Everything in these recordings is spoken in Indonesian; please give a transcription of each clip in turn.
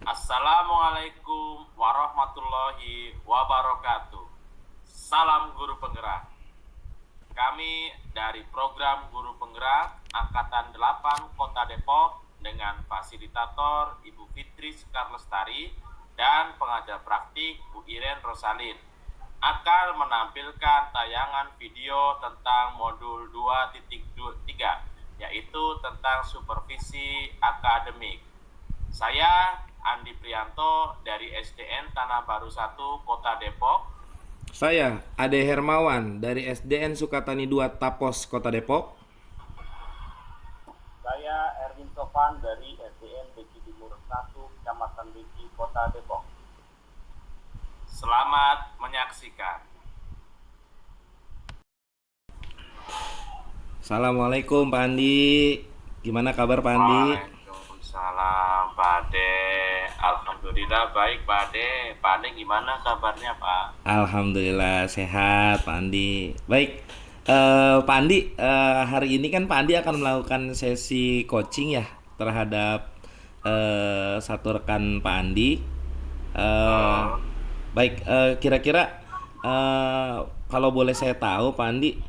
Assalamualaikum warahmatullahi wabarakatuh. Salam guru penggerak. Kami dari program Guru Penggerak Angkatan 8 Kota Depok dengan fasilitator Ibu Fitri Soekarlestari dan pengajar praktik Bu Iren Rosalin akan menampilkan tayangan video tentang modul 2.3 yaitu tentang supervisi akademik. Saya Andi Prianto dari SDN Tanah Baru 1 Kota Depok. Saya Ade Hermawan dari SDN Sukatani 2 Tapos Kota Depok. Saya Erwin Sofan dari SDN Beki Timur 1 Kecamatan Beki Kota Depok. Selamat menyaksikan. Assalamualaikum Pak Andi. Gimana kabar Pak Andi? Waalaikumsalam Pak Ade. Alhamdulillah baik Pak Ade. Pak Ade gimana kabarnya Pak? Alhamdulillah sehat Pak Andi. Baik, Pak Andi, hari ini kan Pak Andi akan melakukan sesi coaching ya terhadap satu rekan Pak Andi. Eh, Betul. Baik, kira-kira kalau boleh saya tahu Pak Andi,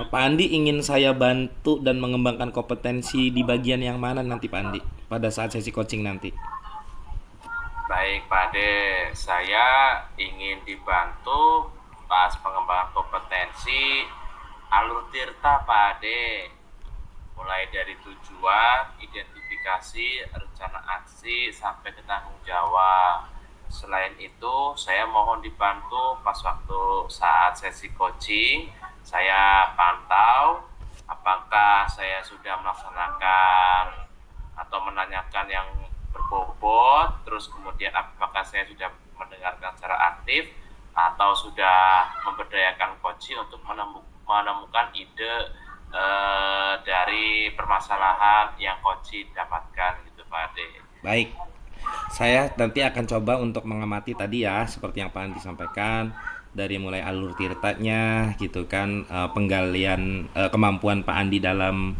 Pak Andi ingin saya bantu dan mengembangkan kompetensi di bagian yang mana nanti Pak Andi pada saat sesi coaching nanti? Baik Pak Ade, saya ingin dibantu pas pengembangan kompetensi alur tirta Pak Ade. Mulai dari tujuan, identifikasi, rencana aksi, sampai ke tanggung jawab. Selain itu, saya mohon dibantu pas waktu saat sesi coaching, saya pantau apakah saya sudah melaksanakan atau menanyakan yang berbobot, terus kemudian apakah saya sudah mendengarkan secara aktif atau sudah memberdayakan coach untuk menemukan ide dari permasalahan yang coach dapatkan gitu Pak Ade. Baik, saya nanti akan coba untuk mengamati tadi ya, seperti yang Pak Andi sampaikan, dari mulai alur tirtanya gitu kan, penggalian kemampuan Pak Andi dalam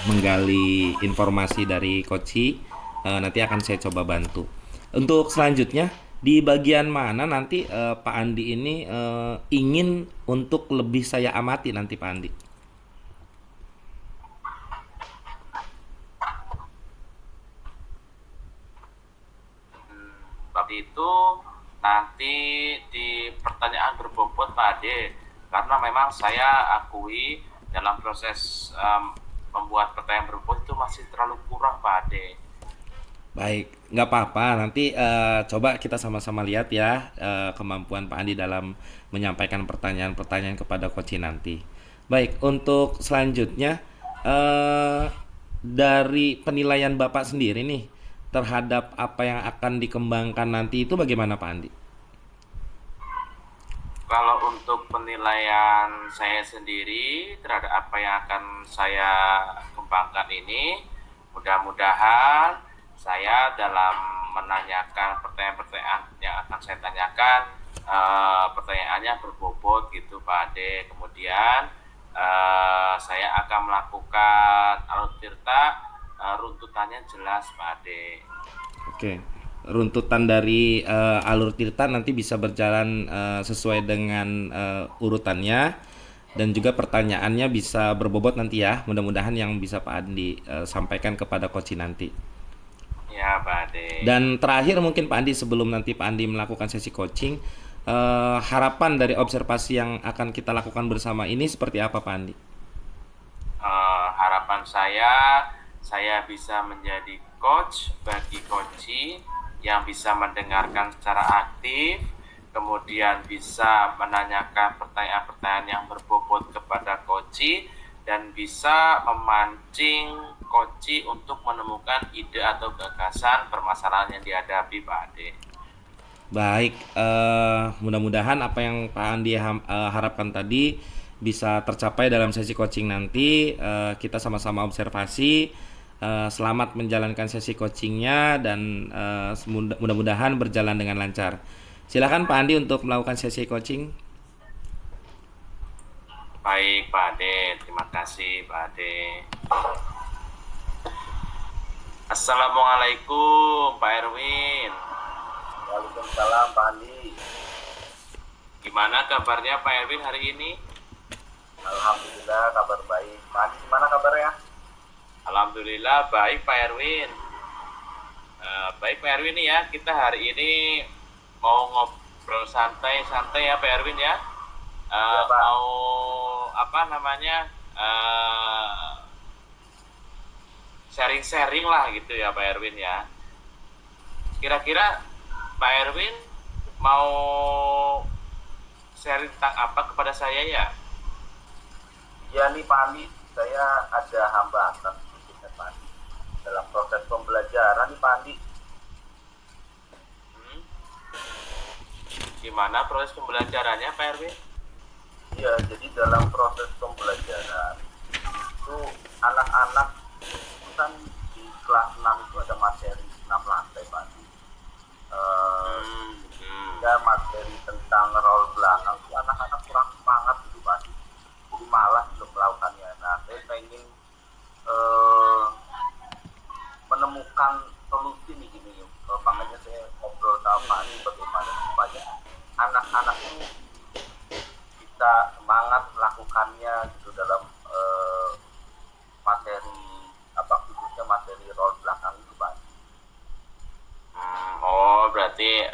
menggali informasi dari Koci, nanti akan saya coba bantu. Untuk selanjutnya, di bagian mana nanti Pak Andi ini ingin untuk lebih saya amati nanti Pak Andi? Tapi itu nanti di pertanyaan berbobot Pak Ade, karena memang saya akui dalam proses membuat pertanyaan berbobot itu masih terlalu kurang Pak Ade. Baik, nggak apa-apa. Nanti coba kita sama-sama lihat ya kemampuan Pak Andi dalam menyampaikan pertanyaan-pertanyaan kepada coach nanti. Baik, untuk selanjutnya eh, dari penilaian Bapak sendiri nih terhadap apa yang akan dikembangkan nanti itu bagaimana Pak Andi? Kalau untuk penilaian saya sendiri terhadap apa yang akan saya kembangkan ini, mudah-mudahan saya dalam menanyakan pertanyaan-pertanyaan yang akan saya tanyakan, pertanyaannya berbobot gitu Pak Ade. Kemudian saya akan melakukan alur tirta, runtutannya jelas Pak Ade. Oke, runtutan dari alur tirta nanti bisa berjalan sesuai dengan urutannya dan juga pertanyaannya bisa berbobot nanti ya. Mudah-mudahan yang bisa Pak Andi sampaikan kepada coach nanti. Ya Pak Ade. Dan terakhir mungkin Pak Andi sebelum nanti Pak Andi melakukan sesi coaching, harapan dari observasi yang akan kita lakukan bersama ini seperti apa Pak Andi? Harapan saya bisa menjadi coach bagi coachi yang bisa mendengarkan secara aktif, kemudian bisa menanyakan pertanyaan-pertanyaan yang berbobot kepada coachi dan bisa memancing coachi untuk menemukan ide atau gagasan permasalahan yang dihadapi Pak Ade. Baik, mudah-mudahan apa yang Pak Andi harapkan tadi bisa tercapai dalam sesi coaching nanti. Kita sama-sama observasi. Selamat menjalankan sesi coachingnya dan mudah-mudahan berjalan dengan lancar. Silakan Pak Andi untuk melakukan sesi coaching. Baik Pak Ade, terima kasih Pak Ade. Assalamualaikum Pak Erwin. Waalaikumsalam Pak Andi. Gimana kabarnya Pak Erwin hari ini? Alhamdulillah kabar baik. Pak Andi gimana kabarnya? Alhamdulillah baik Pak Erwin. Baik Pak Erwin nih ya, kita hari ini mau ngobrol santai-santai ya Pak Erwin ya. Iya, Pak. Mau apa namanya? Sharing-sharing lah gitu ya Pak Erwin ya. Kira-kira Pak Erwin mau sharing tentang apa kepada saya ya? Iya nih Pak Andi, saya ada hambatan sedikit nih, Pak Andi. Dalam proses pembelajaran nih Pak Andi. Gimana proses pembelajarannya Pak Erwin? Iya, jadi dalam proses pembelajaran itu anak-anak kan di kelas 6 itu ada materi 6 lantai Pak Andi. Ada materi tentang role belakang itu anak-anak kurang semangat gitu Pak Andi. Jadi malas untuk melakukannya. Nah, saya pengen menemukan solusi nih gini. Makanya saya ngobrol sama Pak Andi bagaimana supaya anak-anak itu bisa semangat melakukannya gitu dalam materi apa khususnya materi role belakang itu Pak. Oh, berarti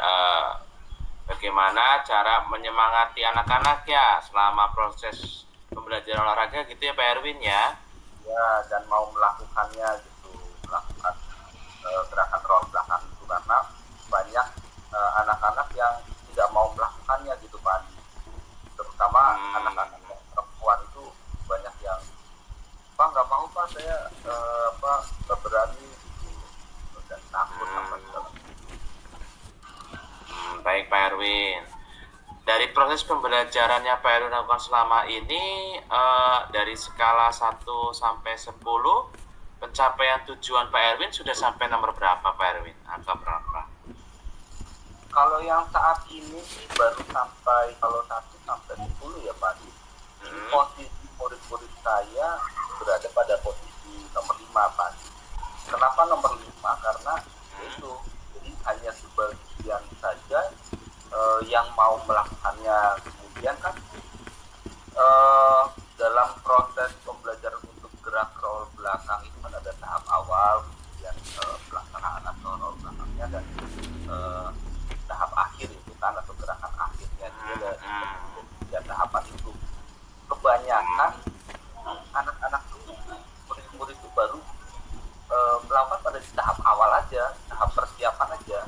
bagaimana cara menyemangati anak-anak ya selama proses pembelajaran olahraga gitu ya Pak Erwin ya? Ya, dan mau melakukannya gitu, melakukan gerakan role belakang itu karena banyak anak-anak yang tidak mau melakukannya gitu Pak. Terutama anak-anak yang perempuan itu banyak yang Pak nggak mau Pak, saya nggak berani gitu dan takut sama segala. Baik Pak Erwin. Dari proses pembelajarannya Pak Erwin lakukan selama ini dari skala 1 sampai 10 pencapaian tujuan Pak Erwin sudah sampai nomor berapa Pak Erwin? Angka berapa? Kalau yang saat ini sih baru sampai kalau 1 sampai 10 ya Pak. Jadi posisi murid-murid saya berada pada posisi nomor 5 Pak. Kenapa nomor 5? Karena itu jadi hanya sebagian saja yang mau melakukannya. Kemudian kan dalam proses pembelajaran untuk gerak role belakang itu kan ada tahap awal, kemudian pelaksanaan atau role belakangnya dan tahap akhir itu kan atau gerakan akhirnya dia ada tiga tahapan itu. Kebanyakan anak-anak itu murid-murid itu baru melakukan pada di tahap awal aja, tahap persiapan aja.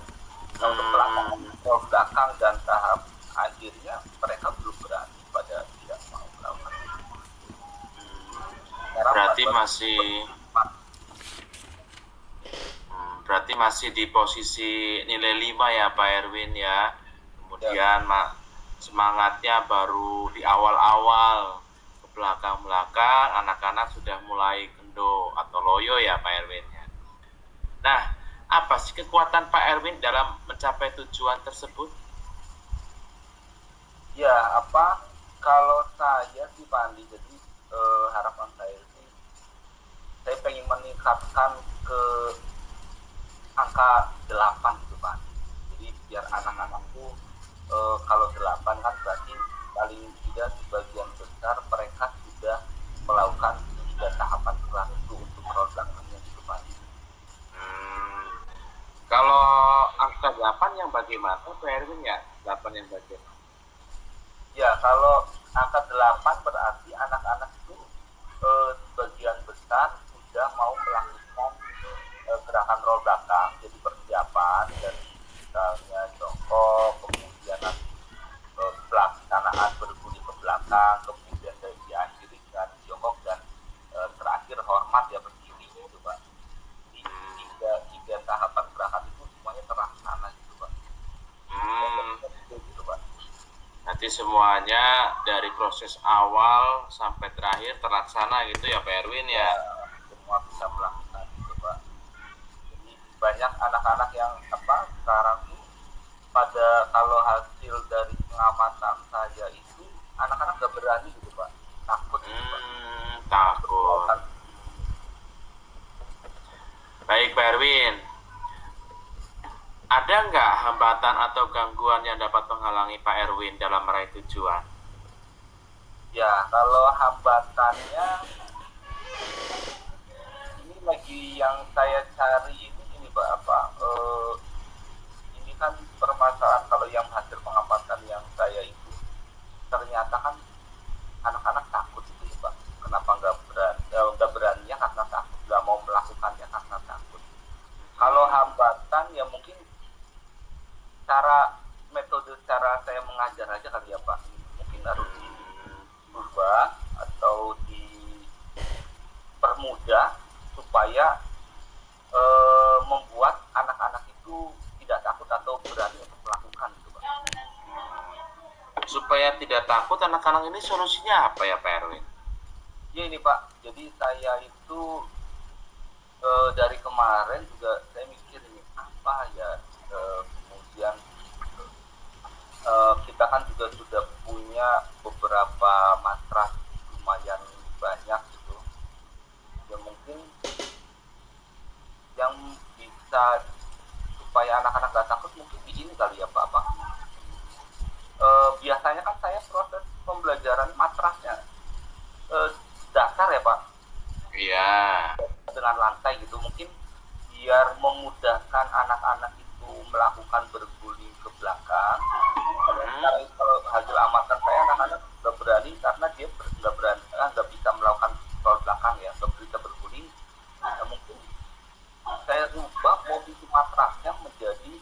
Nah, untuk pelaksanaan role belakang dan tahap akhirnya mereka belum berani pada tidak mau melakukan. Berarti masih di posisi nilai 5 ya Pak Erwin ya. Kemudian semangatnya baru di awal-awal, ke belakang-belakang anak-anak sudah mulai kendo atau loyo ya Pak Erwin ya. Nah, apa sih kekuatan Pak Erwin dalam mencapai tujuan tersebut? Ya, kalau saya sih Pak Andi, jadi harapan saya sih saya pengen meningkatkan ke angka 8 gitu Pak. Jadi biar anak-anak tuh kalau 8 kan berarti paling tidak sebagian besar mereka sudah melakukan 3 tahapan kelas itu untuk role belakangnya gitu Pak. Kalau angka 8 yang bagaimana Pak Erwin ya? 8 yang bagaimana? Ya, kalau angka 8 berarti anak-anak itu sebagian besar sudah mau melakukan gerakan role belakang, jadi persiapan dari misalnya jongkok, kemudian nanti pelaksanaan berbunyi ke belakang, kemudian diakhiri dengan jongkok dan terakhir hormat ya berdiri gitu Pak. Di tiga tahapan gerakan itu semuanya terlaksana gitu Pak. Gitu Pak. Nanti semuanya dari proses awal sampai terakhir terlaksana gitu ya Pak Erwin ya? Semua bisa melakukan gitu Pak. Jadi banyak anak-anak yang sekarang tuh pada kalau hasil dari pengamatan saya itu anak-anak gak berani gitu Pak, takut gitu Pak. Takut. Baik Pak Erwin. Erwin, ada nggak hambatan atau gangguan yang dapat menghalangi Pak Erwin dalam meraih tujuan? Ya, kalau hambatannya ini lagi yang saya cari ini Pak apa? Ini kan permasalahan kalau yang hasil pengamatan yang saya itu ternyata kan anak-anak takut itu ya Pak. Kenapa nggak beraninya karena takut, nggak mau melakukannya karena takut. Kalau hambatan ya mungkin metode cara saya mengajar aja kali ya Pak. Mungkin harus diubah atau dipermudah supaya membuat anak-anak itu tidak takut atau berani untuk melakukan itu Pak. Supaya tidak takut, anak-anak ini solusinya apa ya Pak Erwin? Ya ini Pak, jadi saya itu dari kemarin juga saya mikir ini apa ya, kemudian kita kan juga sudah punya beberapa matras lumayan banyak gitu. Ya mungkin yang bisa supaya anak-anak gak takut mungkin di ini kali ya Pak. Biasanya kan saya proses pembelajaran matrasnya dasar ya Pak. Iya. Dengan lantai gitu mungkin biar memudahkan anak-anak itu melakukan berguling ke belakang. Kalau hasil amatan saya anak-anak nggak berani karena dia nggak bisa melakukan roll belakang ya, nggak bisa berguling. Nah, mungkin saya rubah posisi matrasnya menjadi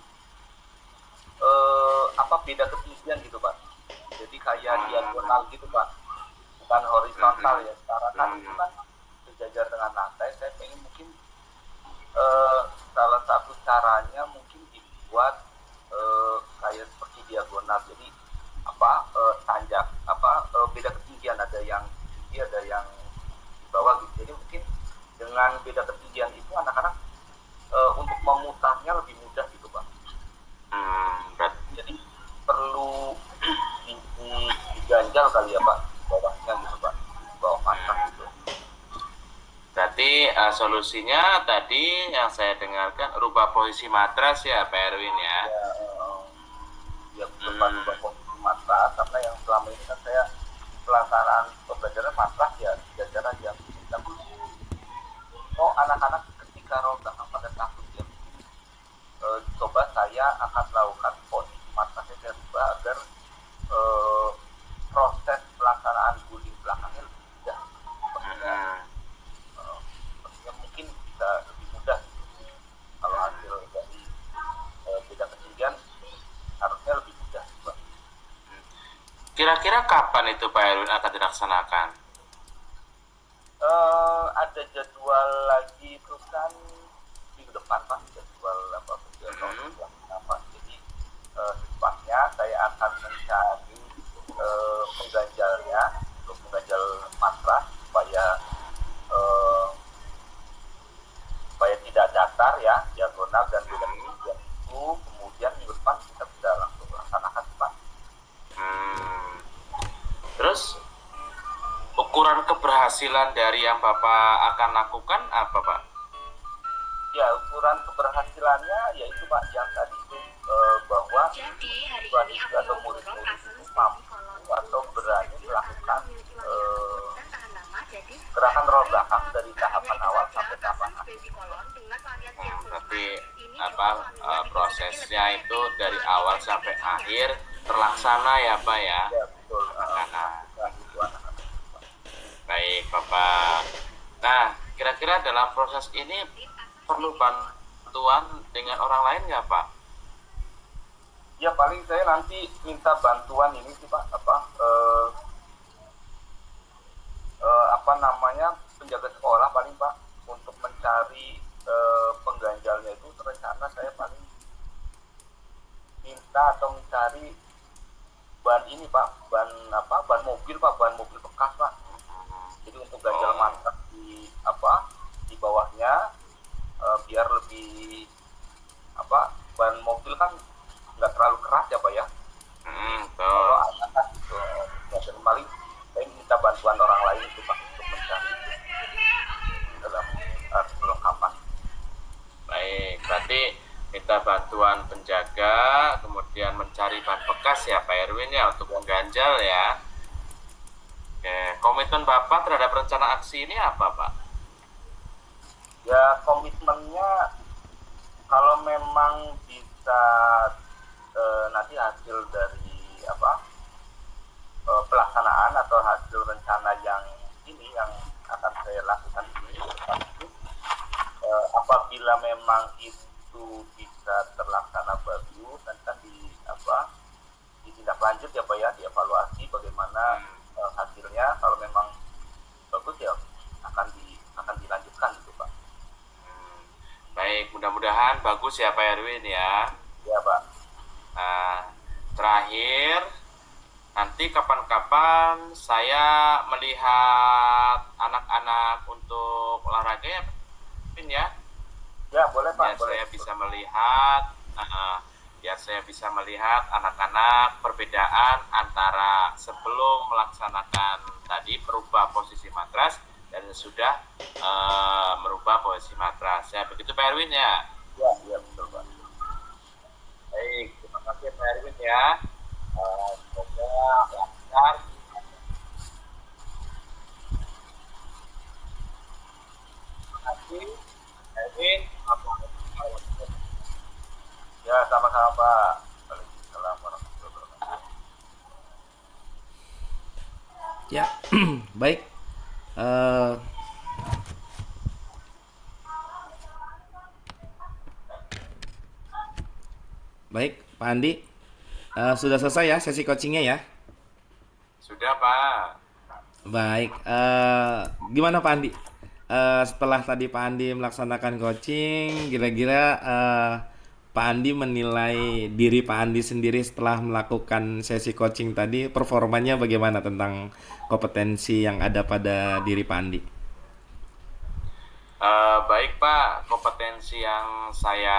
beda ketinggian gitu Pak. Jadi kayak diagonal gitu Pak, bukan horizontal ya. Sekarang kan itu kan sejajar dengan lantai. Saya pengen mungkin salah satu caranya mungkin dibuat kayak seperti diagonal. Jadi tanjak beda ketinggian, ada yang tinggi ada yang di bawah gitu. Jadi mungkin dengan beda ketinggian itu anak-anak untuk memutarnya lebih mudah gitu Pak. Jadi perlu diganjal kali ya Pak, di bawahnya gitu Pak, di bawah pasang gitu. Berarti solusinya tadi yang saya dengarkan rubah posisi matras ya Pak Erwin ya. Ya rubah posisi matras, karena yang selama ini kan saya pelaksanaan pembelajaran matras ya jajar aja. Tapi anak-anak ketika roll belakang pada takut ya. Coba saya akan lakukan posisi matrasnya saya rubah agar proses pelaksanaan guling belakangnya lebih mudah. Yang mungkin bisa lebih mudah gitu. Kalau hasil dari beda ketinggian harusnya lebih mudah Pak. Kira-kira kapan itu Pak Erwin akan dilaksanakan? Ada jadwal lagi itu kan minggu depan Pak, jadwal jadi secepatnya saya akan mencari pengganjalnya untuk mengganjal matras supaya tidak datar ya, diagonal dan beda ketinggian itu. Kemudian minggu depan kita bisa langsung laksanakan Pak. Terus ukuran keberhasilan dari yang Bapak akan lakukan apa Pak? Ya, ukuran keberhasilannya yaitu Pak yang tadi itu bahwa siswa atau murid-murid itu mampu atau berani melakukan gerakan roll belakang dari tahapan awal sampai tahapan akhir. Tapi prosesnya itu dari awal sampai akhir terlaksana ya Pak ya? Ya betul. Baik Bapak. Nah, kira-kira dalam proses ini perlu bantuan dengan orang lain nggak Pak? Ya paling saya nanti minta bantuan ini sih Pak, penjaga sekolah paling Pak, untuk mencari pengganjalnya itu. Rencana saya paling minta atau mencari ban ini Pak, ban mobil Pak, ban mobil bekas Pak. Jadi untuk ganjal mantap di bawahnya biar lebih ban mobil kan nggak terlalu keras ya Pak ya. Kalau anak itu paling saya minta bantuan orang lain itu Pak untuk mencari dalam perlengkapan. Baik meminta bantuan penjaga, kemudian mencari ban bekas ya Pak Erwin ya untuk mengganjal ya. Oke, komitmen Bapak terhadap rencana aksi ini apa Pak? Ya komitmennya kalau memang bisa nanti hasil dari pelaksanaan atau hasil rencana yang ini yang akan saya lakukan ini apabila memang itu bisa terlaksana bagus dan kan ditindaklanjut ya Pak ya, dievaluasi bagaimana hasilnya. Kalau memang bagus ya akan dilanjutkan gitu Pak. Baik, mudah-mudahan bagus ya Pak Erwin ya. Ya Pak. Nah, terakhir, nanti kapan-kapan saya melihat anak-anak untuk olahraga ya, Pin ya. Ya boleh Pak. Biar saya bisa melihat anak-anak perbedaan antara sebelum melaksanakan tadi merubah posisi matras dan sudah merubah posisi matras. Ya begitu Pak Erwin ya. Ya betul Pak. Baik, terima kasih Pak Erwin ya. Semoga lancar. Terima kasih Erwin. Ya sama-sama Pak. Waalaikumsalam warahmatullahi wabarakatuh. Ya, baik. Eh, Baik, Pak Andi. Sudah selesai ya sesi coachingnya ya? Sudah Pak. Baik, gimana Pak Andi? Setelah tadi Pak Andi melaksanakan coaching, kira-kira Pak Andi menilai diri Pak Andi sendiri setelah melakukan sesi coaching tadi, performanya bagaimana tentang kompetensi yang ada pada diri Pak Andi? Baik Pak, kompetensi yang saya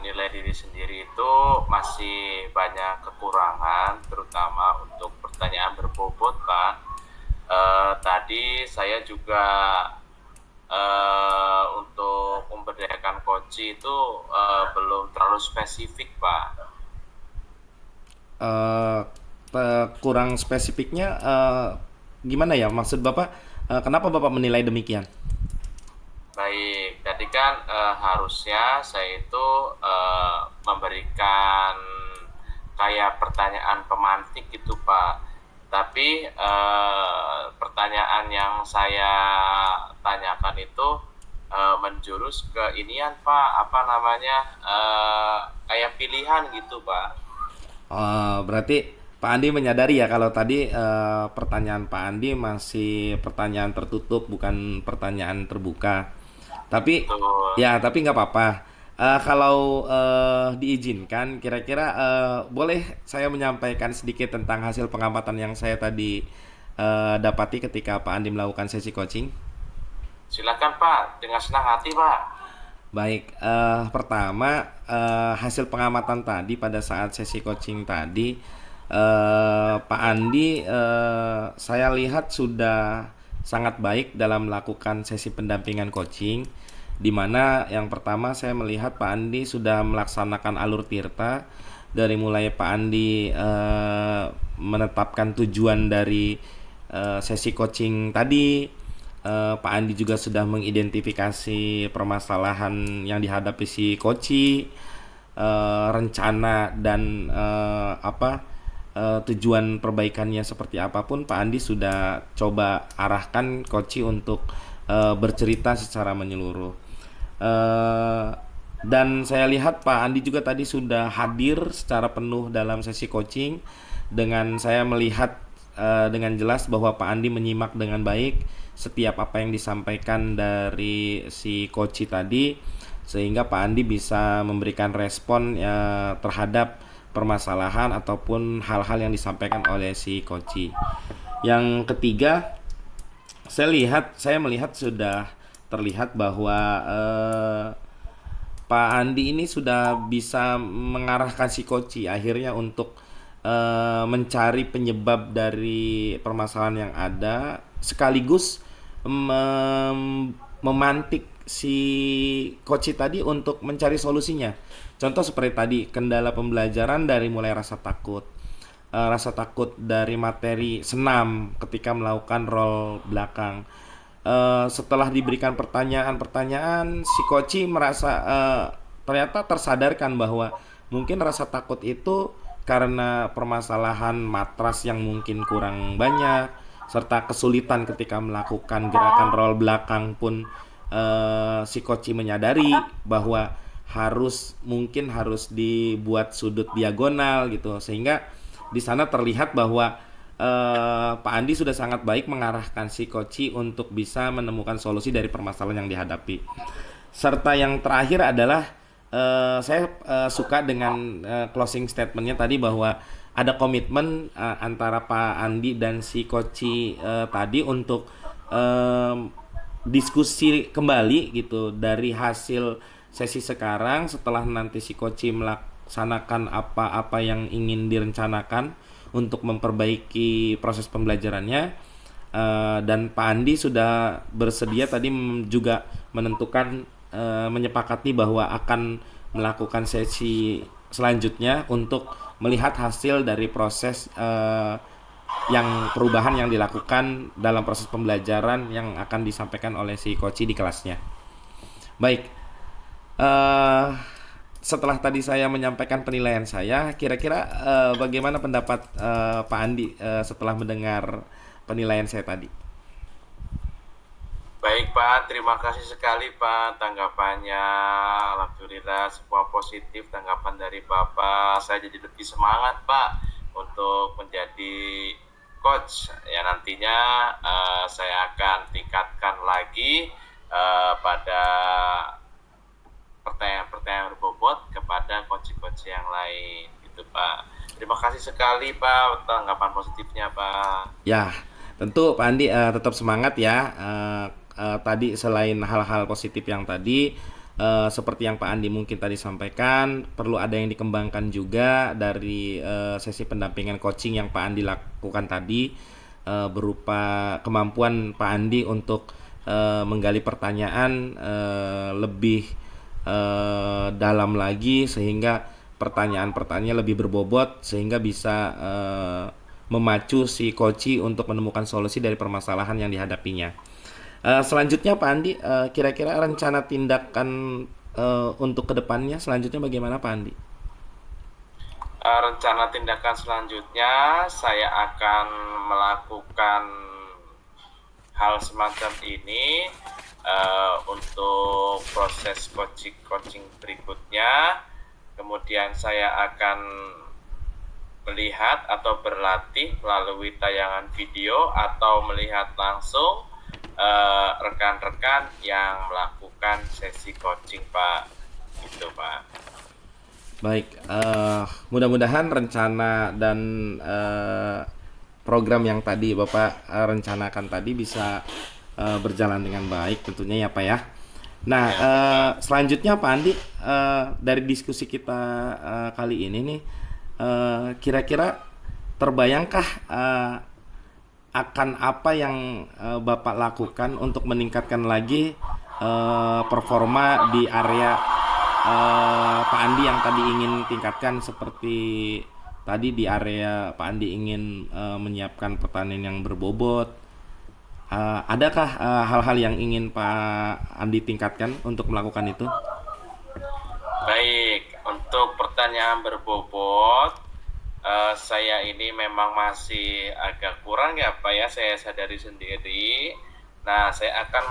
nilai diri sendiri itu masih banyak kekurangan, terutama untuk pertanyaan berbobot Pak. Tadi saya juga untuk memberdayakan coach itu belum terlalu spesifik Pak. Kurang spesifiknya gimana ya? Maksud Bapak, kenapa Bapak menilai demikian? Baik, tadi kan harusnya saya itu memberikan kayak pertanyaan pemantik gitu Pak. Tapi pertanyaan yang saya tanyakan itu menjurus ke inian Pak, kayak pilihan gitu Pak. Berarti Pak Andi menyadari ya kalau tadi pertanyaan Pak Andi masih pertanyaan tertutup, bukan pertanyaan terbuka. Tapi Betul. ya, tapi nggak apa-apa. Kalau diizinkan, kira-kira boleh saya menyampaikan sedikit tentang hasil pengamatan yang saya tadi dapati ketika Pak Andi melakukan sesi coaching. Silakan Pak, dengan senang hati Pak. Baik, pertama hasil pengamatan tadi pada saat sesi coaching tadi, Pak Andi saya lihat sudah sangat baik dalam melakukan sesi pendampingan coaching, di mana yang pertama saya melihat Pak Andi sudah melaksanakan alur tirta dari mulai Pak Andi menetapkan tujuan dari sesi coaching tadi. Pak Andi juga sudah mengidentifikasi permasalahan yang dihadapi si coach, rencana dan tujuan perbaikannya seperti apapun Pak Andi sudah coba arahkan coach untuk bercerita secara menyeluruh. Dan saya lihat Pak Andi juga tadi sudah hadir secara penuh dalam sesi coaching, dengan saya melihat dengan jelas bahwa Pak Andi menyimak dengan baik setiap apa yang disampaikan dari si coach tadi, sehingga Pak Andi bisa memberikan respon terhadap permasalahan ataupun hal-hal yang disampaikan oleh si coach. Yang ketiga, saya melihat sudah terlihat bahwa Pak Andi ini sudah bisa mengarahkan si coach akhirnya untuk mencari penyebab dari permasalahan yang ada, sekaligus memantik si coach tadi untuk mencari solusinya. Contoh seperti tadi, kendala pembelajaran dari mulai rasa takut dari materi senam ketika melakukan roll belakang. Setelah diberikan pertanyaan-pertanyaan, si coach merasa ternyata tersadarkan bahwa mungkin rasa takut itu karena permasalahan matras yang mungkin kurang banyak, serta kesulitan ketika melakukan gerakan roll belakang pun si coach menyadari bahwa mungkin harus dibuat sudut diagonal gitu, sehingga di sana terlihat bahwa Pak Andi sudah sangat baik mengarahkan si coach untuk bisa menemukan solusi dari permasalahan yang dihadapi. Serta yang terakhir adalah saya suka dengan closing statementnya tadi bahwa ada komitmen antara Pak Andi dan si coach tadi untuk diskusi kembali gitu dari hasil sesi sekarang, setelah nanti si coach melaksanakan apa-apa yang ingin direncanakan untuk memperbaiki proses pembelajarannya. Dan Pak Andi sudah bersedia tadi juga menentukan menyepakati bahwa akan melakukan sesi selanjutnya untuk melihat hasil dari proses yang perubahan yang dilakukan dalam proses pembelajaran yang akan disampaikan oleh si coach di kelasnya. Baik, setelah tadi saya menyampaikan penilaian saya, kira-kira bagaimana pendapat Pak Andi setelah mendengar penilaian saya tadi? Baik Pak, terima kasih sekali Pak tanggapannya. Alhamdulillah semua positif tanggapan dari Bapak. Saya jadi lebih semangat Pak untuk menjadi coach. Ya nantinya saya akan tingkatkan lagi pada pertanyaan-pertanyaan berbobot kepada coach-coach yang lain gitu Pak. Terima kasih sekali Pak tanggapan positifnya Pak. Ya, tentu Pak Andi tetap semangat ya. Tadi selain hal-hal positif yang tadi, seperti yang Pak Andi mungkin tadi sampaikan, perlu ada yang dikembangkan juga dari sesi pendampingan coaching yang Pak Andi lakukan tadi, berupa kemampuan Pak Andi untuk menggali pertanyaan lebih dalam lagi, sehingga pertanyaan-pertanyaan lebih berbobot, sehingga bisa memacu si coach untuk menemukan solusi dari permasalahan yang dihadapinya. Selanjutnya Pak Andi, kira-kira rencana tindakan untuk kedepannya selanjutnya bagaimana Pak Andi? Rencana tindakan selanjutnya saya akan melakukan hal semacam ini untuk proses coaching berikutnya. Kemudian saya akan melihat atau berlatih melalui tayangan video atau melihat langsung rekan-rekan yang melakukan sesi coaching Pak, gitu Pak. Baik, mudah-mudahan rencana dan program yang tadi Bapak rencanakan tadi bisa berjalan dengan baik tentunya ya Pak ya. Nah, selanjutnya Pak Andi, dari diskusi kita kali ini nih, kira-kira terbayangkah akan apa yang Bapak lakukan untuk meningkatkan lagi performa di area Pak Andi yang tadi ingin tingkatkan, seperti tadi di area Pak Andi ingin menyiapkan pertanian yang berbobot. Adakah hal-hal yang ingin Pak Andi tingkatkan untuk melakukan itu? Baik, untuk pertanyaan berbobot, saya ini memang masih agak kurang ya Pak ya, saya sadari sendiri. Nah, saya akan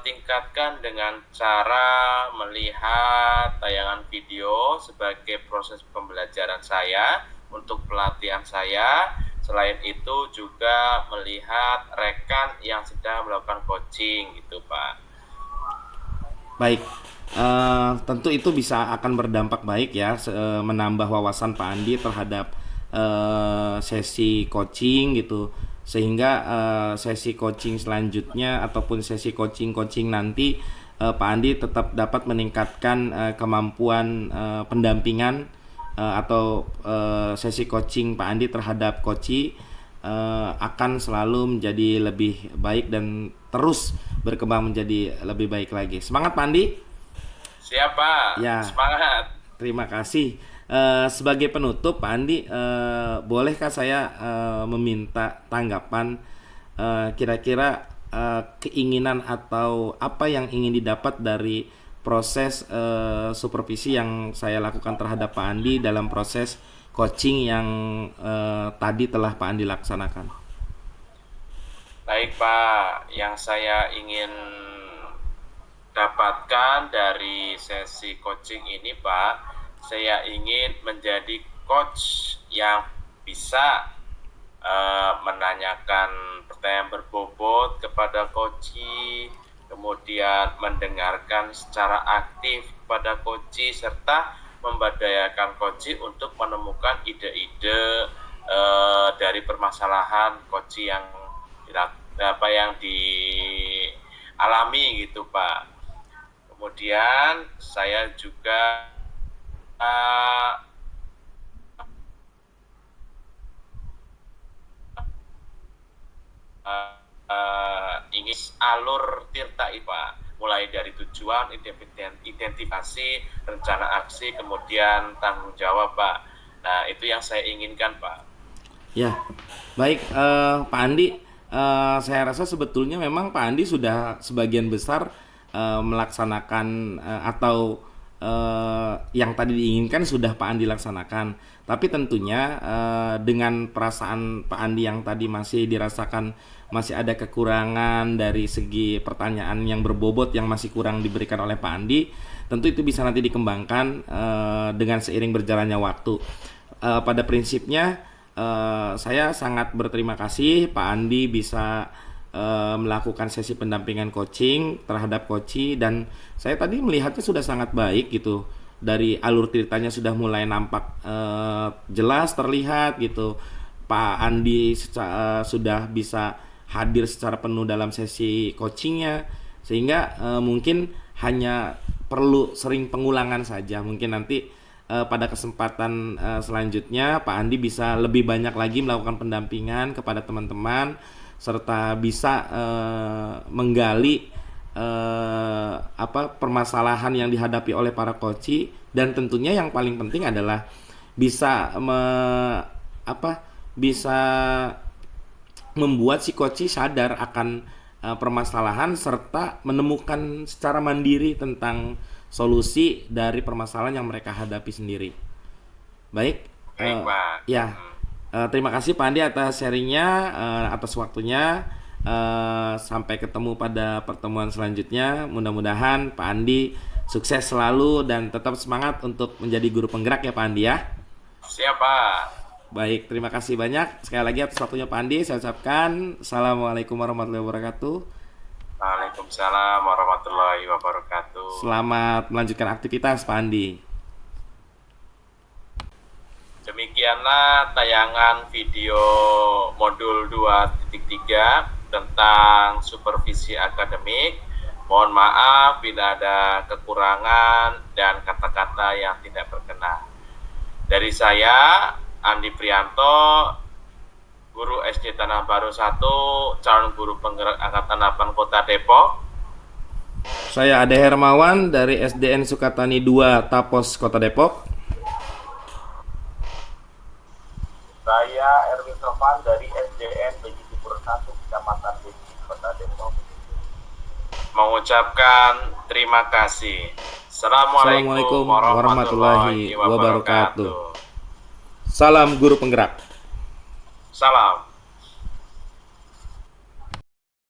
tingkatkan dengan cara melihat tayangan video sebagai proses pembelajaran saya untuk pelatihan saya. Selain itu juga melihat rekan yang sedang melakukan coaching gitu Pak. Baik, tentu itu bisa akan berdampak baik ya, menambah wawasan Pak Andi terhadap sesi coaching gitu, sehingga sesi coaching selanjutnya ataupun sesi coaching nanti Pak Andi tetap dapat meningkatkan kemampuan pendampingan atau sesi coaching Pak Andi terhadap coach akan selalu menjadi lebih baik dan terus berkembang menjadi lebih baik lagi. Semangat Pak Andi. Siapa? Ya. Semangat. Terima kasih. Sebagai penutup, Pak Andi, bolehkah saya meminta tanggapan kira-kira keinginan atau apa yang ingin didapat dari proses supervisi yang saya lakukan terhadap Pak Andi dalam proses coaching yang tadi telah Pak Andi laksanakan? Baik Pak, yang saya ingin dapatkan dari sesi coaching ini Pak, saya ingin menjadi coach yang bisa menanyakan pertanyaan berbobot kepada coachi, kemudian mendengarkan secara aktif kepada coachi, serta memberdayakan coachi untuk menemukan ide-ide dari permasalahan coachi yang dialami gitu Pak. Kemudian saya juga ingin alur Tirta Pak, mulai dari tujuan, identifikasi, rencana aksi, kemudian tanggung jawab Pak. Nah itu yang saya inginkan Pak. Ya, baik Pak Andi, saya rasa sebetulnya memang Pak Andi sudah sebagian besar melaksanakan atau yang tadi diinginkan sudah Pak Andi laksanakan. Tapi tentunya dengan perasaan Pak Andi yang tadi masih dirasakan masih ada kekurangan dari segi pertanyaan yang berbobot yang masih kurang diberikan oleh Pak Andi, tentu itu bisa nanti dikembangkan dengan seiring berjalannya waktu. Pada prinsipnya saya sangat berterima kasih Pak Andi bisa melakukan sesi pendampingan coaching terhadap coachi, dan saya tadi melihatnya sudah sangat baik gitu. Dari alur ceritanya sudah mulai nampak jelas terlihat gitu. Pak Andi sudah bisa hadir secara penuh dalam sesi coachingnya, sehingga mungkin hanya perlu sering pengulangan saja. Mungkin nanti pada kesempatan selanjutnya Pak Andi bisa lebih banyak lagi melakukan pendampingan kepada teman-teman, serta bisa menggali permasalahan yang dihadapi oleh para coachi, dan tentunya yang paling penting adalah bisa bisa membuat si coachi sadar akan permasalahan serta menemukan secara mandiri tentang solusi dari permasalahan yang mereka hadapi sendiri. Baik, ya. Terima kasih Pak Andi atas sharingnya, atas waktunya. Sampai ketemu pada pertemuan selanjutnya. Mudah-mudahan Pak Andi sukses selalu dan tetap semangat untuk menjadi guru penggerak ya Pak Andi ya. Siap Pak. Baik, terima kasih banyak sekali lagi atas waktunya Pak Andi. Saya ucapkan Assalamualaikum warahmatullahi wabarakatuh. Waalaikumsalam warahmatullahi wabarakatuh. Selamat melanjutkan aktivitas Pak Andi. Demikianlah tayangan video modul 2.3 tentang supervisi akademik. Mohon maaf bila ada kekurangan dan kata-kata yang tidak berkenan. Dari saya, Andi Prianto, Guru SD Tanah Baru 1, calon guru penggerak Angkatan 8 Kota Depok. Saya Ade Hermawan dari SDN Sukatani 2, Tapos, Kota Depok. Saya Erwin Sofan dari SDN Beji Timur 1, Kecamatan Beji, Kota Depok. Mengucapkan terima kasih. Assalamualaikum warahmatullahi wabarakatuh. Salam guru penggerak. Salam.